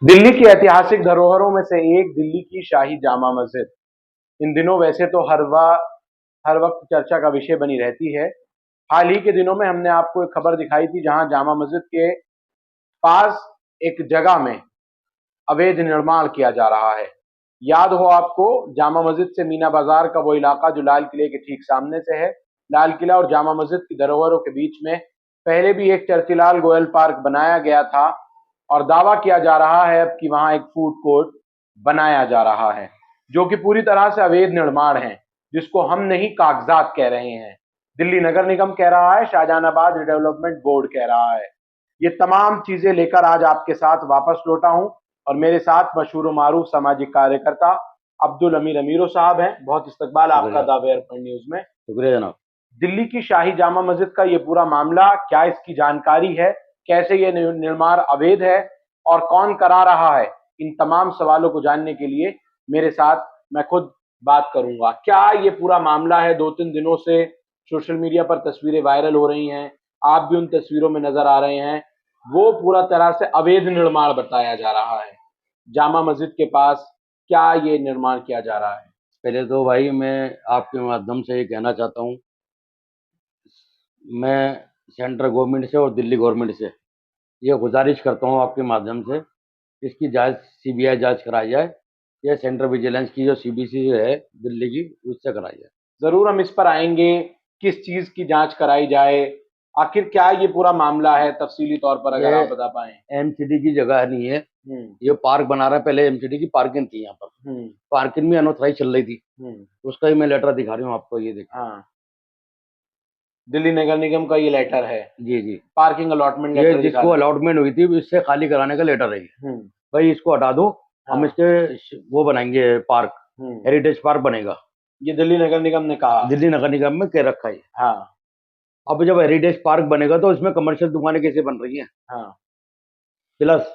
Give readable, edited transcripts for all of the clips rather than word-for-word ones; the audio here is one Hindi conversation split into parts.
दिल्ली की ऐतिहासिक धरोहरों में से एक दिल्ली की शाही जामा मस्जिद इन दिनों वैसे तो हर वक्त चर्चा का विषय बनी रहती है। हाल ही के दिनों में हमने आपको एक खबर दिखाई थी जहां जामा मस्जिद के पास एक जगह में अवैध निर्माण किया जा रहा है। याद हो आपको, जामा मस्जिद से मीना बाजार का वो इलाका जो लाल किले के ठीक सामने से है। लाल किला और जामा मस्जिद की धरोहरों के बीच में पहले भी एक चरचीलाल गोयल पार्क बनाया गया था और दावा किया जा रहा है अब कि वहां एक फूड कोर्ट बनाया जा रहा है, जो कि पूरी तरह से अवैध निर्माण है, जिसको हम नहीं कागजात कह रहे हैं, दिल्ली नगर निगम कह रहा है, शाहजहानाबाद रिडेवलपमेंट बोर्ड कह रहा है। ये तमाम चीजें लेकर आज आपके साथ वापस लौटा हूं और मेरे साथ मशहूर मारूफ सामाजिक कार्यकर्ता अब्दुल अमीर अमीरो साहब हैं। बहुत इस्तकबाल आपका दावेर पॉइंट न्यूज में। शुक्रिया जनाब। दिल्ली की शाही जामा मस्जिद का ये पूरा मामला, क्या इसकी जानकारी है, कैसे ये निर्माण अवैध है और कौन करा रहा है, इन तमाम सवालों को जानने के लिए मेरे साथ मैं खुद बात करूंगा। क्या ये पूरा मामला है, 2-3 दिनों से सोशल मीडिया पर तस्वीरें वायरल हो रही हैं, आप भी उन तस्वीरों में नजर आ रहे हैं, वो पूरा तरह से अवैध निर्माण बताया जा रहा है। जामा मस्जिद के पास क्या ये निर्माण किया जा रहा है? पहले तो भाई मैं आपके माध्यम से ये कहना चाहता हूँ, मैं सेंट्रल गवर्नमेंट से और दिल्ली गवर्नमेंट से ये गुजारिश करता हूँ आपके माध्यम से, इसकी जांच सीबीआई जांच कराई जाए या सेंट्रल विजिलेंस की जो सीबीसी है दिल्ली की, उससे कराई जाए। जरूर हम इस पर आएंगे, किस चीज की जांच कराई जाए, आखिर क्या ये पूरा मामला है, तफसीली तौर पर अगर आप बता पाएं। एमसीडी की जगह नहीं है, ये पार्क बना रहा है। पहले एमसीडी की पार्किंग थी यहाँ पर, पार्किंग भी अनऑथराइज चल रही थी, उसका ही मैं लेटर दिखा रही हूँ आपको, ये देखिए। हाँ, दिल्ली नगर निगम का ये लेटर है। जी जी, पार्किंग अलॉटमेंट ये लेटर जिसको अलॉटमेंट हुई थी इससे खाली कराने का लेटर है ये। भाई इसको हटा दो, हम इसके वो बनाएंगे पार्क, हेरिटेज पार्क बनेगा। ये दिल्ली नगर निगम ने कहा, दिल्ली नगर निगम में कह रखा है। हाँ। अब जब हेरिटेज पार्क बनेगा तो इसमें कमर्शियल दुकानें कैसे बन रही हैं? हाँ। प्लस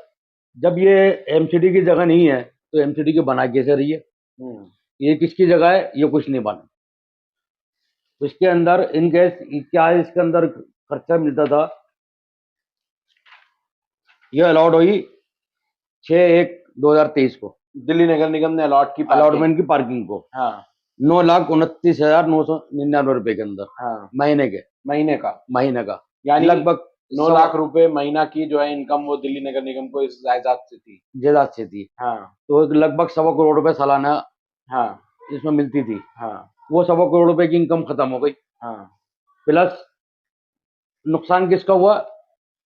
जब ये एमसीडी की जगह नहीं है तो एमसीडी की बना कैसे रही है? ये किसकी जगह है? ये कुछ नहीं बना। तो इसके अंदर इनकेस क्या है, इसके अंदर खर्चा मिलता था, ये अलॉट हुई 6/1/2023 को, दिल्ली नगर निगम ने अलॉटमेंट की पार्किंग को। हाँ। 9,29,999 रुपए के अंदर। हाँ। महीने का यानी लगभग 9 लाख रुपए महीना की जो है इनकम, वो दिल्ली नगर निगम को इस जायदाद से थी। हाँ। तो लगभग 1.25 करोड़ रुपए सालाना, हाँ, इसमें मिलती थी। हाँ। वो 1.25 करोड़ रुपए की इनकम खत्म हो गई। हाँ। प्लस नुकसान किसका हुआ?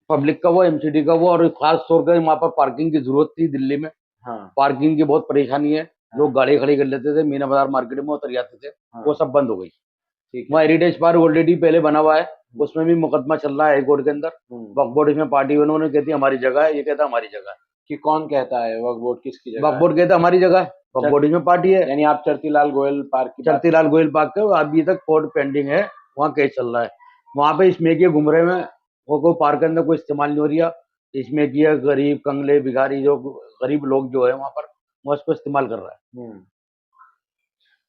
पब्लिक का हुआ, एमसीडी का हुआ, और खास तौर पर वहाँ पर पार्किंग की जरूरत थी दिल्ली में। हाँ। पार्किंग की बहुत परेशानी है। लोग गाड़ी खड़ी कर लेते थे, मीना बाजार मार्केट में उतर जाते थे। वो सब बंद हो गई। वहाँ हेरिटेज पार्क ऑलरेडी पहले बना हुआ है, उसमें भी मुकदमा चल रहा है हाईकोर्ट के अंदर। वक्फ बोर्ड इसमें पार्टी उन्होंने कहती है हमारी जगह है, ये कहता है हमारी जगह है। कि कौन कहता है वक्फ बोर्ड किसकी जगह? वक्फ बोर्ड कहता है हमारी जगह है, वक्फ बोर्ड इसमें पार्टी है। यानी आप चरचीलाल गोयल पार्क का अभी तक कोर्ट पेंडिंग है, वहाँ केस चल रहा है। वहाँ पे इसमें किए घूम रहे में, वो कोई पार्क के अंदर कोई इस्तेमाल नहीं हो रही है। इसमें किया गरीब कंगले भिखारी, जो गरीब लोग जो है वहाँ पर, वो इसको इस्तेमाल कर रहा है।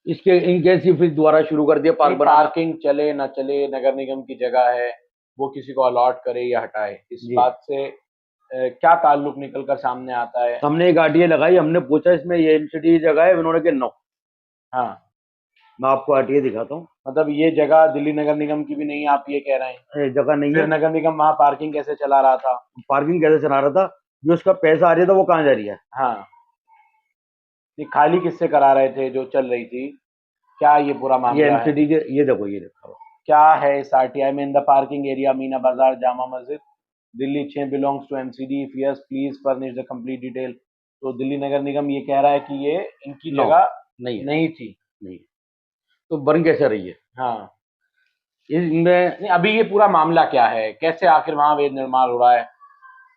इसके इनकेस ही फिर दोबारा शुरू कर दिया पार्किंग चले ना चले, नगर निगम की जगह है, वो किसी को अलॉट करे या हटाए, इस बात से क्या ताल्लुक निकल कर सामने आता है? हमने एक आरटीआई लगाई, हमने पूछा इसमें ये एमसीडी की जगह है, उन्होंने कहा नो। हाँ, मैं आपको आरटीआई दिखाता हूँ। मतलब ये जगह दिल्ली नगर निगम की भी नहीं, आप ये कह रहे हैं? जगह नहीं है। नगर निगम वहाँ पार्किंग कैसे चला रहा था? पार्किंग कैसे चला रहा था? जो उसका पैसा आ रहा था वो कहाँ जा रही है? हाँ, ये खाली किससे करा रहे थे जो चल रही थी? क्या ये पूरा मामला है? ये एमसीडी के, ये देखो, ये देखो क्या है इस आरटीआई में। In the parking area Meena Bazaar Jama Masjid Delhi 6 belongs to MCD, if yes please furnish the complete detail. तो दिल्ली नगर निगम ये कह रहा है कि ये इनकी जगह नहीं थी। नहीं, तो बन कैसे रही है? हाँ, इसमें अभी ये पूरा मामला क्या है, कैसे आखिर वहां अवैध निर्माण हो रहा है,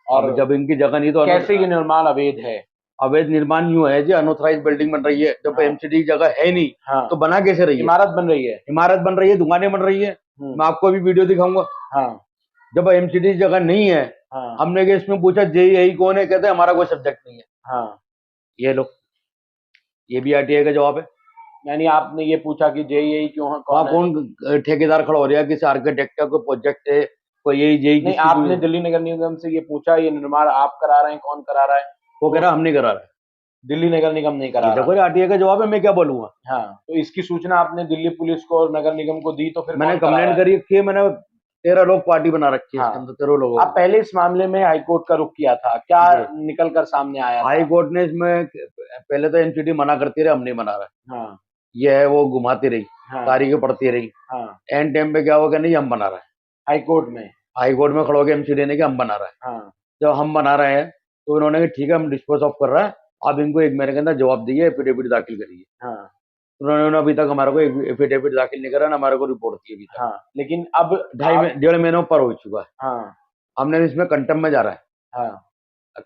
और जब इनकी जगह नहीं तो कैसे ये निर्माण अवैध है? अवैध निर्माण यूं है जी, अनऑथराइज बिल्डिंग बन रही है, जब एमसीडी की जगह है नहीं। तो बना कैसे रही है? इमारत बन रही है, दुकानें बन रही है। मैं आपको अभी वीडियो दिखाऊंगा। जब एमसीडी की जगह नहीं है, हमने इसमें पूछा जेईई कौन है, कहते हैं हमारा कोई सब्जेक्ट नहीं है। ये लो, ये भी आरटीआई का जवाब है। यानी आपने ये पूछा कि जेईई क्यों है, कौन ठेकेदार खड़ा हो रहा है, किसी आर्किटेक्ट का कोई प्रोजेक्ट है, कोई यही जेई? नहीं, आपने दिल्ली नगर निगम से ये पूछा, ये निर्माण आप करा रहे हैं, कौन करा रहा है? वो कह रहा हम नहीं करा रहे। दिल्ली नगर निगम नहीं करा ये रहा। देखो आरटीए का जवाब है, मैं क्या बोलूंगा। हाँ, तो इसकी सूचना आपने दिल्ली पुलिस को और नगर निगम को दी, तो फिर मैंने कौन करा कंप्लेंट रहा है? करी कि मैंने 13 लोग पार्टी बना रखी है इसके हाँ, अंदर, 13 लोगों आप की। पहले इस मामले में हाईकोर्ट का रुख किया था, क्या जी। निकल कर सामने आया हाई था? कोर्ट ने इसमें पहले तो एमसीडी मना करती रही, हम नहीं मना रहे, हाँ, ये है वो घुमाती रही, हाँ, तारीखें पड़ती रही। हाँ, एंड टाइम पे क्या हुआ कि नहीं हम बना रहे हैं। हाईकोर्ट में। हाई कोर्ट में खड़ो के एमसीडी ने कि हम बना रहे हैं। हाँ, जब हम बना रहे हैं तो उन्होंने कहा ठीक है हम डिस्पोज ऑफ कर रहे हैं, आप इनको 1 महीने के अंदर जवाब दिए, एफिडेविट दाखिल करिए। हाँ, उन्होंने अभी तक हमारे को एफिडेविट दाखिल नहीं करा, ना हमारे को रिपोर्ट की अभी तक। हाँ, लेकिन अब डेढ़ महीनों पर हो चुका है। हाँ, हमने इसमें कंटम में जा रहा है, हाँ,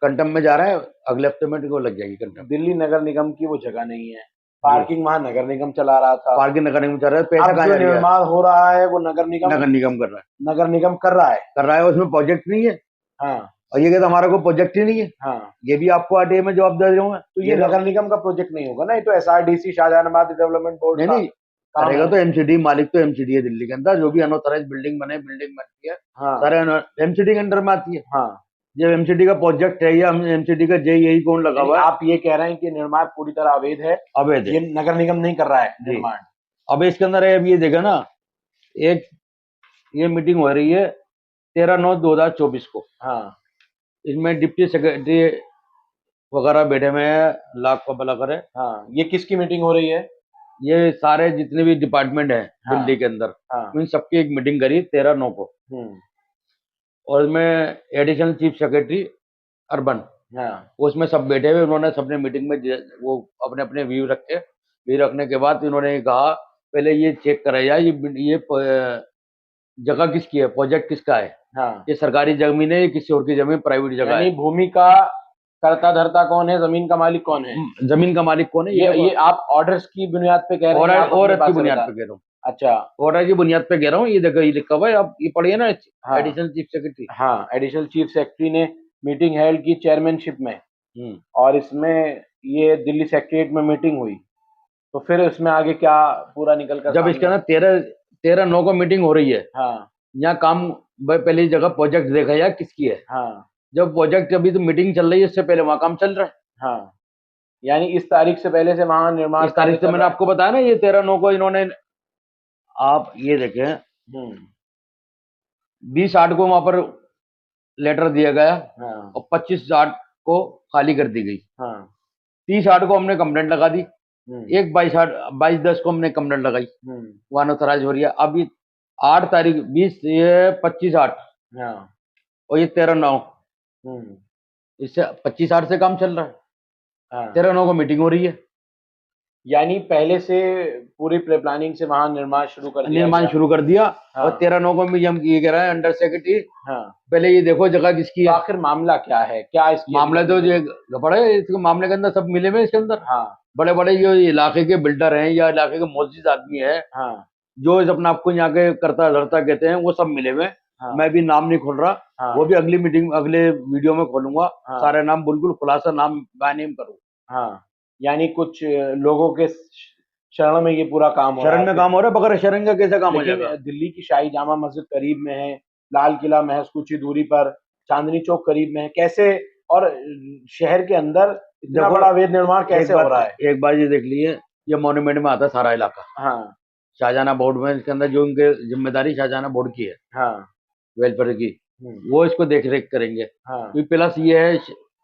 कंटम में जा रहा है, अगले हफ्ते में को लग जाएगी कंटम। दिल्ली नगर निगम की वो जगह नहीं है, पार्किंग वहां नगर निगम चला रहा था। पार्किंग नगर निगम चल रहा है, पैसा अब कहाँ जो जा रहा है? निर्माण हो रहा है वो नगर नगर निगम कर रहा है, नगर निगम कर रहा है। उसमें प्रोजेक्ट नहीं है। हाँ, और ये कहता हमारा कोई प्रोजेक्ट ही नहीं है। हाँ, ये भी आपको आरटीए में जवाब दे रहा हूँ मैं। तो ये नगर निगम का प्रोजेक्ट नहीं होगा ना, ये तो एसआरडीसी शाहजहानाबाद डेवलपमेंट बोर्ड नहीं का नहीं काम करेगा है। तो एमसीडी, मालिक तो एमसीडी है दिल्ली के अंदर, जो भी अनऑथराइज बिल्डिंग बनती है हाँ, सारे एमसीडी के अंडर में आती है। हाँ, जब एमसीडी का प्रोजेक्ट है या एमसीडी का जेईई कौन लगा हुआ है? आप ये कह रहे हैं कि निर्माण पूरी तरह अवैध है, अवैध है, ये नगर निगम नहीं कर रहा है जी। निर्माण। अब इसके अंदर है, अब ये देखा ना, एक ये मीटिंग हो रही है 13/9/2024 को। हाँ, इसमें डिप्टी सेक्रेटरी वगैरह बैठे हुए हैं, लाख का भला करे। हाँ, ये किसकी मीटिंग हो रही है? ये सारे जितने भी डिपार्टमेंट हैं हाँ, दिल्ली के अंदर, हाँ, इन सबकी एक मीटिंग करी 13/9 को। और इसमें एडिशनल चीफ सेक्रेटरी अर्बन, हाँ, उसमें सब बैठे हुए, उन्होंने सबने मीटिंग में वो अपने अपने व्यू रखे। व्यू रखने के बाद इन्होंने कहा पहले ये चेक करा जाए ये जगह किसकी है, प्रोजेक्ट किसका है, हाँ, ये सरकारी जमीन है, ये किसी और की जमीन, प्राइवेट जगह यानी है। भूमि का कर्ता धर्ता कौन है, जमीन का मालिक कौन है? जमीन का मालिक कौन है, ये आप ऑर्डर्स की बुनियाद पे कह रहे हैं? आप और अपने की पास से बुनियाद बता- पे कह रहा हूँ, अच्छा, ऑर्डर की बुनियाद पे कह रहा हूँ। ये देखो, ये लिखा हुआ है, आप ये पढ़िए ना, हाँ, एडिशनल चीफ सेक्रेटरी। हाँ, एडिशनल चीफ सेक्रेटरी ने मीटिंग हेल्ड की चेयरमैनशिप में, और इसमें ये दिल्ली सेक्रेटरीट में मीटिंग हुई, तो फिर इसमें आगे क्या पूरा निकल कर जब इसके अंदर 13/9 को मीटिंग हो रही है, हाँ, यहाँ काम पहली जगह प्रोजेक्ट देखा जाए किसकी है। हाँ, जब प्रोजेक्ट अभी तो मीटिंग चल रही है, इससे पहले वहाँ काम चल रहा है। हाँ, यानी इस तारीख से पहले से वहां निर्माण इस तारीख से मैंने आपको बताया ना, ये 13/9 को इन्होंने, आप ये देखें, 20/8 को वहां पर लेटर दिया गया, हाँ, और 25/8 को खाली कर दी गई। हाँ, 30/8 को हमने कंप्लेंट लगा दी, एक 22/10 को हमने कंप्लेंट लगाई, वो अनऑथराइज हो रही है। अब ये 8 तारीख 20 ये 25/8 हाँ, और ये 13/9, इससे 25/8 से काम चल रहा है, हाँ, 13/9 को मीटिंग हो रही है। यानी पहले से पूरी प्री प्लानिंग से वहां निर्माण शुरू कर दिया निर्माण गया। शुरू कर दिया। हाँ। और 13/9 को भी हम ये कह रहे हैं अंडर सेक्रेटरी, हाँ, पहले ये देखो जगह किसकी तो है। आखिर मामला क्या है, क्या इसकी मामला तो ये बड़े, इसके मामले के अंदर सब मिले हुए इसके अंदर। हाँ, बड़े बड़े जो इलाके के बिल्डर हैं या इलाके के मोजिज आदमी है, हाँ, जो इस अपने आपको यहाँ के करता धरता कहते हैं, वो सब मिले हुए। हाँ, मैं भी नाम नहीं खोल रहा, हाँ, वो भी अगली मीटिंग अगले वीडियो में खोलूंगा। हाँ, सारे नाम बिल्कुल खुलासा नाम बयान करूँ। हाँ, यानी कुछ लोगों के शरण में ये पूरा काम हो रहा शरण में काम हो रहा है, बगैर शरण का कैसे काम हो लेकिन जाएगा? दिल्ली की शाही जामा मस्जिद करीब में है, लाल किला महज कुछ ही दूरी पर, चांदनी चौक करीब में है, कैसे, और शहर के अंदर इतना देखो, बड़ा अवैध निर्माण कैसे हो रहा है? एक बार ये देख लीजिए, ये मॉन्यूमेंट में आता है सारा इलाका, हाँ, शाहजहाना बोर्ड में, इसके अंदर जो उनके जिम्मेदारी शाहजहाना बोर्ड की है, हाँ, वेलफेयर की, वो इसको देख रेख करेंगे। हाँ, प्लस ये है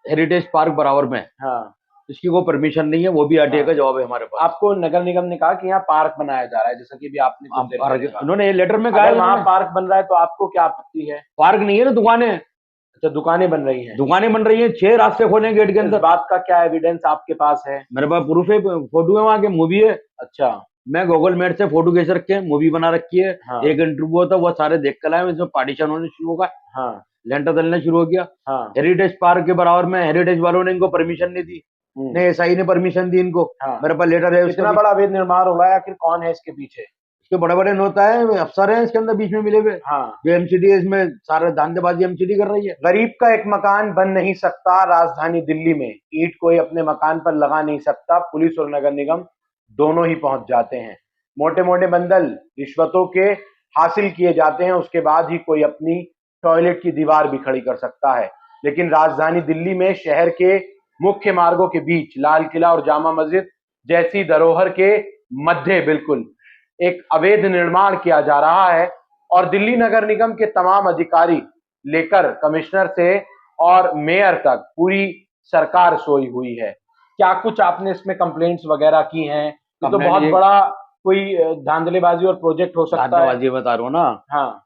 हेरिटेज पार्क बराबर में, हाँ, इसकी कोई परमिशन नहीं है, वो भी आरटीए का जवाब है हमारे पास। आपको नगर निगम ने कहा कि यहाँ पार्क बनाया जा रहा है, जैसा कि भी आपने कुछ देर पहले कहा। उन्होंने लेटर में कहा अगर है, वहाँ पार्क बन रहा है तो आपको क्या आपत्ति है? पार्क नहीं है ना, दुकानें, अच्छा, दुकानें बन रही हैं। दुकानें बन रही हैं, 6 रास्ते खोले गेट के इस अंदर। बात का क्या एविडेंस आपके पास है? मेरे पास प्रूफ है, फोटो है, वहाँ के मूवी है। अच्छा, मैं गूगल मैप से फोटो खींच रखे हैं, मूवी बना रखी है। हाँ, एक इंटरव्यू होता, वो सारे देख कर आए, इसमें पार्टीशन होने शुरू होगा, हाँ, लेंटर डलने शुरू हो गया। हाँ, हेरिटेज पार्क के बराबर में हेरिटेज वालों ने इनको परमिशन नहीं दी, नहीं एसआई ने परमिशन दी इनको। हाँ, मेरे पास लेटर है, इतना बड़ा अवैध निर्माण हो रहा है, आखिर कौन है इसके पीछे? इसके बड़े बड़े नोता है, अफसर हैं इसके अंदर बीच में मिले हुए, हाँ, जो एमसीडी है, इसमें सारा धांधेबाजी एमसीडी कर रही है। गरीब का एक मकान बन नहीं सकता राजधानी दिल्ली में, ईंट कोई अपने मकान पर लगा नहीं सकता, पुलिस और नगर निगम दोनों ही पहुंच जाते हैं। मोटे मोटे बंडल रिश्वतों के हासिल किए जाते हैं, उसके बाद ही कोई अपनी टॉयलेट की दीवार भी खड़ी कर सकता है। लेकिन राजधानी दिल्ली में शहर के मुख्य मार्गों के बीच लाल किला और जामा मस्जिद जैसी धरोहर के मध्य बिल्कुल एक अवैध निर्माण किया जा रहा है। और दिल्ली नगर निगम के तमाम अधिकारी लेकर कमिश्नर से और मेयर तक पूरी सरकार सोई हुई है। क्या कुछ आपने इसमें कंप्लेंट्स वगैरह की हैं? ये तो बहुत बड़ा कोई धांधलीबाजी और प्रोजेक्ट हो सकता है। धांधलीबाजी बता रहा हूँ ना। हाँ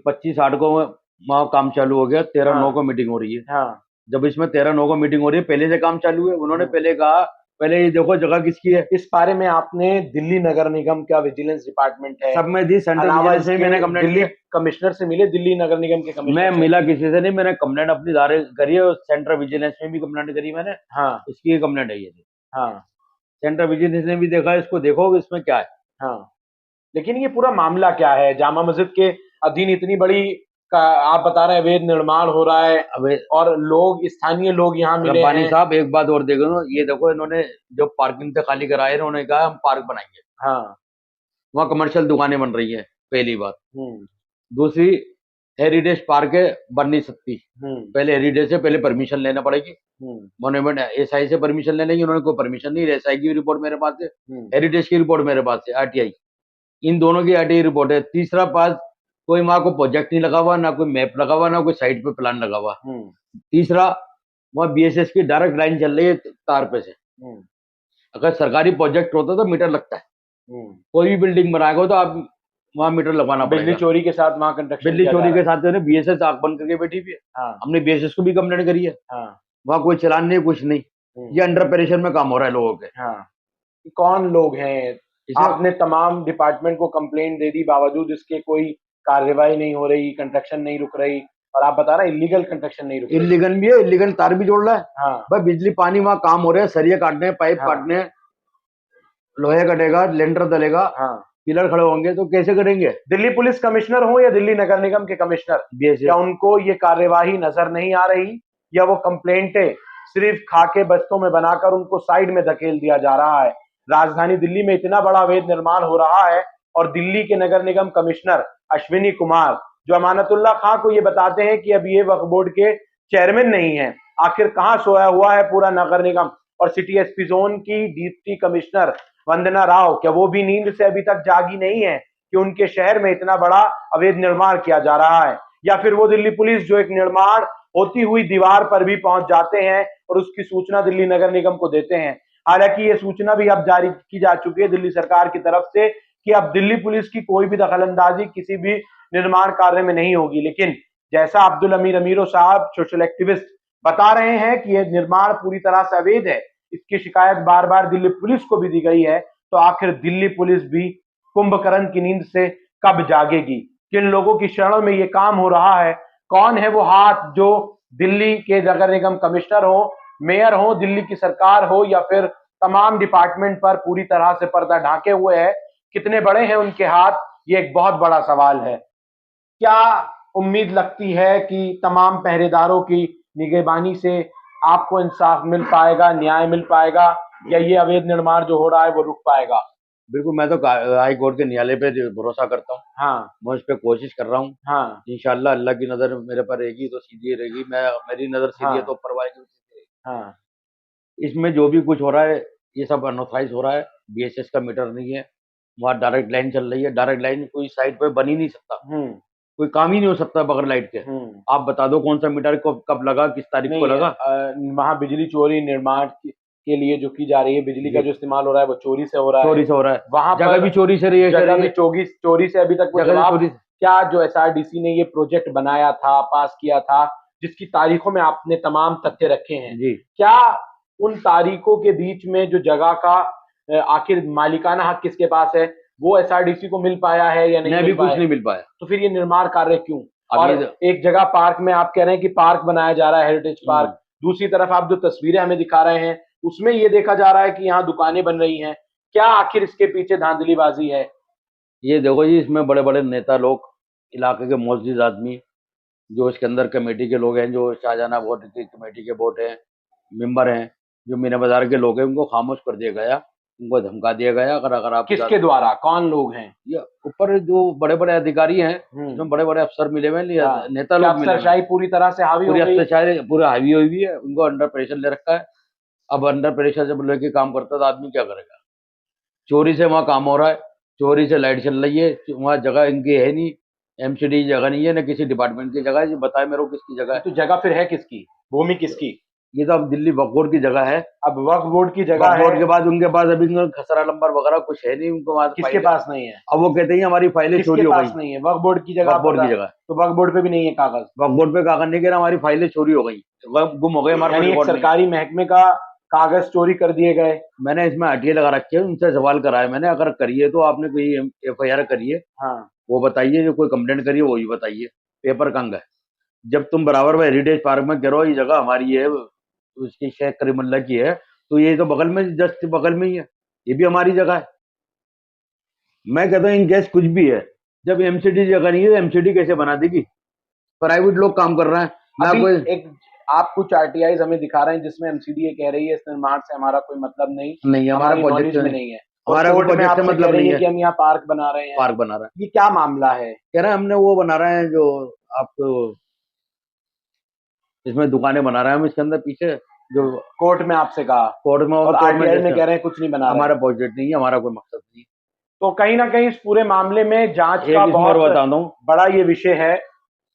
25-8 को वहाँ काम चालू हो गया, 13/9 को मीटिंग हो रही है। हाँ जब इसमें 13/9 को मीटिंग हो रही है, पहले से काम चालू है। उन्होंने पहले कहा, पहले ये देखो जगह किसकी है। इस बारे में आपने दिल्ली नगर निगम का विजिलेंस डिपार्टमेंट है, सब में दी, सेंट्रल विजिलेंस में मैंने कंप्लेंट दिल्ली कमिश्नर से मिले, दिल्ली नगर निगम के कमिश्नर मैं मिला किसी से नहीं, मैंने कंप्लेंट अपनी दायर करी है और सेंट्रल विजिलेंस में भी कंप्लेंट करी मैंने। हाँ इसकी कंप्लेंट है ये। हाँ सेंट्रल विजिलेंस ने भी देखा, इसको देखो इसमें क्या है। हाँ लेकिन ये पूरा मामला क्या है? जामा मस्जिद के अधीन इतनी बड़ी आप बता रहे हैं अवैध निर्माण हो रहा है, अबे और लोग, स्थानीय लोग यहाँ मिले रब्बानी हैं। साहब एक बात और देखो, ये देखो इन्होंने जो पार्किंग से खाली कराए, इन्होंने कहा हम पार्क बनाएंगे। हाँ वहाँ कमर्शियल दुकानें बन रही है, पहली बात। हम्म दूसरी, हेरिटेज पार्क है, बन नहीं सकती। पहले हेरिटेज से पहले परमिशन लेना पड़ेगी। मोन्यूमेंट एसआई से परमिशन ले लेंगे, उन्होंने कोई परमिशन नहीं। एसआई की रिपोर्ट मेरे पास है, हेरिटेज की रिपोर्ट मेरे पास है, आरटीआई, इन दोनों की आरटीआई रिपोर्ट है। तीसरा पास, कोई वहां को प्रोजेक्ट नहीं लगा हुआ, ना कोई मैप लगा हुआ, ना कोई साइट पे प्लान लगा हुआ। तीसरा, वहाँ बीएसएस की डायरेक्ट लाइन चल रही है तार पे से। अगर सरकारी प्रोजेक्ट होता तो मीटर लगता है। कोई भी बिल्डिंग बनाएगा तो आप वहाँ मीटर लगवाना पड़ेगा। बिजली चोरी के साथ वहाँ कंस्ट्रक्शन, बिजली चोरी के साथ बीएसएस आंख बंद करके बैठी हुई है। हाँ हमने बीएसएस को भी कंप्लेंट करी है। वहाँ कोई चलान नहीं, कुछ नहीं। ये अंडर ऑपरेशन में काम हो रहा है लोगों के। हाँ कौन लोग हैं? आपने तमाम डिपार्टमेंट को कंप्लेंट दे दी, बावजूद इसके कोई कार्रवाई नहीं हो रही, कंस्ट्रक्शन नहीं रुक रही, और आप बता रहे हैं इलीगल कंस्ट्रक्शन नहीं रुक रही। इलीगल भी है, इलीगल तार भी जोड़ रहा है। हाँ भाई बिजली पानी वहाँ काम हो रहा है, सरिया काटने, पाइप काटने, लोहे कटेगा, लेंटर डलेगा, हाँ पिलर खड़े होंगे, तो कैसे करेंगे? दिल्ली पुलिस कमिश्नर हो या दिल्ली नगर निगम के कमिश्नर, क्या उनको ये कार्यवाही नजर नहीं आ रही, या वो कंप्लेंटें सिर्फ खाके बस्तों में बनाकर उनको साइड में धकेल दिया जा रहा है? राजधानी दिल्ली में इतना बड़ा अवैध निर्माण हो रहा है, और दिल्ली के नगर निगम कमिश्नर अश्विनी कुमार जो अमानतुल्लाह खां को ये बताते हैं कि अब ये वक्फ बोर्ड के चेयरमैन नहीं है, आखिर कहां सोया हुआ है पूरा नगर निगम? और सिटी एसपी जोन की डिप्टी कमिश्नर वंदना राव, क्या वो भी नींद से अभी तक जागी नहीं है कि उनके शहर में इतना बड़ा अवैध निर्माण किया जा रहा है? या फिर वो दिल्ली पुलिस जो एक निर्माण होती हुई दीवार पर भी पहुंच जाते हैं और उसकी सूचना दिल्ली नगर निगम को देते हैं? हालांकि ये सूचना भी अब जारी की जा चुकी है दिल्ली सरकार की तरफ से कि अब दिल्ली पुलिस की कोई भी दखलंदाजी किसी भी निर्माण कार्य में नहीं होगी। लेकिन जैसा अब्दुल अमीर अमीरो साहब, सोशल एक्टिविस्ट, बता रहे हैं कि यह निर्माण पूरी तरह से अवैध है, इसकी शिकायत बार बार दिल्ली पुलिस को भी दी गई है, तो आखिर दिल्ली पुलिस भी कुंभकर्ण की नींद से कब जागेगी? किन लोगों की शरण में ये काम हो रहा है? कौन है वो हाथ जो दिल्ली के नगर निगम कमिश्नर हो, मेयर हो, दिल्ली की सरकार हो, या फिर तमाम डिपार्टमेंट पर पूरी तरह से पर्दा ढाके हुए है? कितने बड़े हैं उनके हाथ? ये एक बहुत बड़ा सवाल है। क्या उम्मीद लगती है कि तमाम पहरेदारों की निगहबानी से आपको इंसाफ मिल पाएगा, न्याय मिल पाएगा, या ये अवैध निर्माण जो हो रहा है वो रुक पाएगा? बिल्कुल, मैं तो हाई कोर्ट के न्यायालय पे भरोसा करता हूँ। हाँ मैं उस पर कोशिश कर रहा हूँ। हाँ इंशाल्लाह अल्लाह की नजर मेरे पर रहेगी तो सीधी रहेगी। मेरी नजर सीधी है तो ऊपर वाले की सीधी रहेगी। हाँ इसमें जो भी कुछ हो रहा है, ये सब अनऑथराइज हो रहा है। बीएसएस का मीटर नहीं है, वहाँ डायरेक्ट लाइन चल रही है। डायरेक्ट लाइन कोई साइड पे बन ही नहीं सकता, कोई काम ही नहीं हो सकता बगैर लाइट के। आप बता दो कौन सा मीटर कब लगा, किस तारीख को लगा? वहाँ बिजली चोरी निर्माण के लिए जो की जा रही है, बिजली का जो इस्तेमाल हो रहा है वो चोरी से हो रहा है। चोरी से हो रहा है, वहाँ जगह भी चोरी से रही है, जगह भी चोरी से अभी तक कोई जवाब। क्या जो एसआरडीसी ने ये प्रोजेक्ट बनाया था, पास किया था, जिसकी तारीखों में आपने तमाम तथ्य रखे हैं जी, क्या उन तारीखों के बीच में जो जगह का आखिर मालिकाना हक किसके पास है, वो एसआरडीसी को मिल पाया है या नहीं? भी कुछ नहीं मिल पाया। तो फिर ये निर्माण कार्य क्यों? और एक जगह पार्क में आप कह रहे हैं कि पार्क बनाया जा रहा है, हेरिटेज पार्क, दूसरी तरफ आप जो तस्वीरें हमें दिखा रहे हैं उसमें ये देखा जा रहा है कि यहाँ दुकानें बन रही हैं। क्या आखिर इसके पीछे धांधलीबाजी है? ये देखो जी, इसमें बड़े बड़े नेता लोग, इलाके के मोअज़्ज़िज़ आदमी, जो इसके अंदर कमेटी के लोग हैं, जो शाहजहां बोर्ड की कमेटी के बोर्ड हैं, मेंबर हैं, जो मीना बाजार के लोग हैं, उनको खामोश कर दिया गया। उनको धमका दिया गया, अगर अगर आप किसके द्वारा, कौन लोग हैं? ये ऊपर जो बड़े बड़े अधिकारी हैं, उसमें बड़े बड़े अफसर मिले हुए हैं, हाँ। नेता क्या लोग मिले हुए हैं, अफसरशाही पूरी तरह से हावी हो पूरी गई? अफसरशाही पूरा हावी हुई है, उनको अंडर प्रेशर ले रखा है। अब अंडर प्रेशर जब लेके काम करता है तो आदमी क्या करेगा? चोरी से वहाँ काम हो रहा है, चोरी से लाइट चल रही है, वहाँ जगह इनकी है नहीं, एमसीडी जगह नहीं है, ना किसी डिपार्टमेंट की जगह है। जी बताए मेरे को किसकी जगह है? तो जगह फिर है किसकी, भूमि किसकी? ये तो अब दिल्ली वक्फ बोर्ड की जगह है। अब वक्फ बोर्ड की जगह वक्फ बोर्ड के है, बाद उनके पास अभी खसरा नंबर वगैरह कुछ है नहीं, उनको पास किसके पास नहीं है? अब वो कहते हैं हमारी फाइलें चोरी किसके हो पास गई। नहीं है? वक्फ बोर्ड की जगह वक्फ बोर्ड की पता- जगह, तो वक्फ बोर्ड पे भी नहीं है कागज? वक्फ बोर्ड पे कागज नहीं कह रहा, हमारी फाइलें चोरी हो गई, गुम हो गए, हमारे यानी एक रिकॉर्ड नहीं है। सरकारी महकमे का कागज चोरी कर दिए गए। मैंने इसमें हटिया लगा रखी है, उनसे सवाल कराया मैंने, अगर करिए तो आपने कोई एफआईआर करिए, हाँ, वो बताइए, जो कोई कंप्लेंट करिए वही बताइए, पेपर कंग है। जब तुम बराबर में हेरिटेज पार्क में कह रहे हो ये जगह हमारी है, उसकी शेख करीमुल्लाह की है, तो ये तो बगल में, जस्ट बगल में ही है, ये भी हमारी जगह है। मैं कहता हूँ इन केस कुछ भी है, जब एमसीडी जगह नहीं है तो एमसीडी कैसे बना देगी? प्राइवेट लोग काम कर रहे हैं ना। अभी कोई एक आप कुछ आरटीआई हमें दिखा रहे हैं जिसमें एमसीडीए कह रही है इस निर्माण से हमारा कोई मतलब नहीं, नहीं, हमारा हमारी प्रोजेक्ट नॉलेज में नहीं है, और हमारा कोर्ट में प्रोजेक्ट से आपसे मतलब कह रही नहीं है है। कि हम यहाँ पार्क बना रहे हैं। पार्क बना रहा है, ये क्या मामला है? कह रहे हैं हमने वो बना रहे हैं जो आपको इसमें दुकानें बना रहे हैं हम इसके अंदर पीछे, जो कोर्ट में आपसे कहा, कोर्ट में, और कोर्ट में आरटीआई में जैसे कह रहे हैं कुछ नहीं बना रहे। हमारा प्रोजेक्ट नहीं है, हमारा कोई मकसद नहीं है। तो कहीं ना कहीं इस पूरे मामले में जांच एक का इसमें और बहुत बता दूं, बड़ा ये विषय है।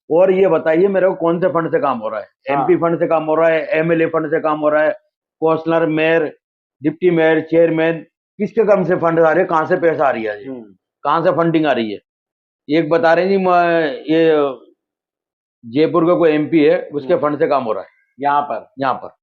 और ये बताइए मेरे को कौन से फंड से काम हो रहा है? हाँ। एमपी फंड से काम हो रहा है, एमएलए फंड से काम हो रहा है, councillor, mayor, deputy mayor, chairman, किसके कम से फंड आ रहे हैं? कहाँ से पैसा आ रही है? कहाँ से फंडिंग आ रही है? एक बता रहे हैं जी, ये जयपुर का कोई एमपी है, उसके फंड से काम हो रहा है यहाँ पर।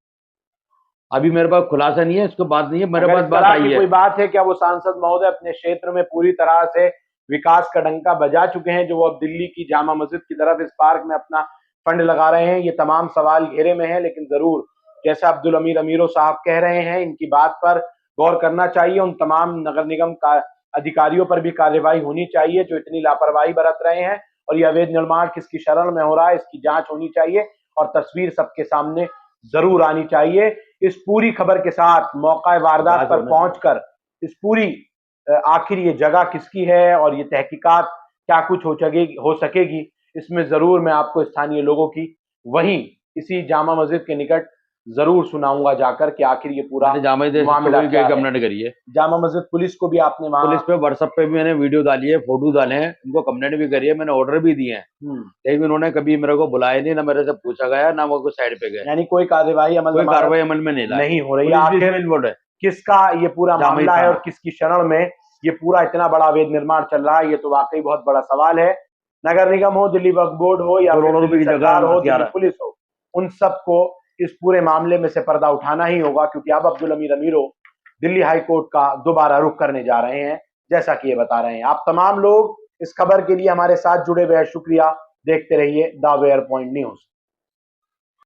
अभी मेरे पास खुलासा नहीं है, इसको बात नहीं है, मेरे पास बात आई है। कोई बात है क्या? वो सांसद महोदय अपने क्षेत्र में पूरी तरह से विकास का डंका बजा चुके हैं, जो वो अब दिल्ली की जामा मस्जिद की तरफ इस पार्क में अपना फंड लगा रहे हैं? ये तमाम सवाल घेरे में है, लेकिन जरूर जैसा अब्दुल अमीर अमीरो साहब कह रहे हैं, इनकी बात पर गौर करना चाहिए। उन तमाम नगर निगम का अधिकारियों पर भी कार्यवाही होनी चाहिए जो इतनी लापरवाही बरत रहे हैं, और यह अवैध निर्माण किसकी शरण में हो रहा है इसकी जांच होनी चाहिए, और तस्वीर सबके सामने जरूर आनी चाहिए। इस पूरी खबर के साथ मौका वारदात पर पहुंचकर इस पूरी आखिर ये जगह किसकी है और ये तहकीकात क्या कुछ हो सकेगी, इसमें जरूर मैं आपको स्थानीय लोगों की वहीं इसी जामा मस्जिद के निकट जरूर सुनाऊंगा जाकर कि आखिर ये पूरा मामला क्या है। कंप्लेंट करिए जामा मस्जिद पुलिस को भी आपने वहां, पुलिस पे व्हाट्सएप पे भी मैंने वीडियो डाली है, फोटो डाले हैं, उनको कंप्लेंट भी करी है, मैंने ऑर्डर भी दिए हैं, लेकिन उन्होंने कभी मेरे को बुलाया नहीं, ना मेरे से पूछा गया, ना वो साइड पे गए। यानी कोई कार्रवाई अमल में नहीं हो रही है। आखिर किसका ये पूरा मामला है और किसकी शरण में ये पूरा इतना बड़ा अवैध निर्माण चल रहा है, ये तो वाकई बहुत बड़ा सवाल है। नगर निगम हो, दिल्ली वक्फ बोर्ड हो, या फिर सरकार हो, दिल्ली पुलिस हो, उन सबको इस पूरे मामले में से पर्दा उठाना ही होगा, क्योंकि अब अब्दुल अमीर अमीरो दिल्ली हाई कोर्ट का दोबारा रुख करने जा रहे हैं, जैसा कि ये बता रहे हैं। आप तमाम लोग इस खबर के लिए हमारे साथ जुड़े हुए हैं, शुक्रिया। देखते रहिए द वेयर पॉइंट न्यूज।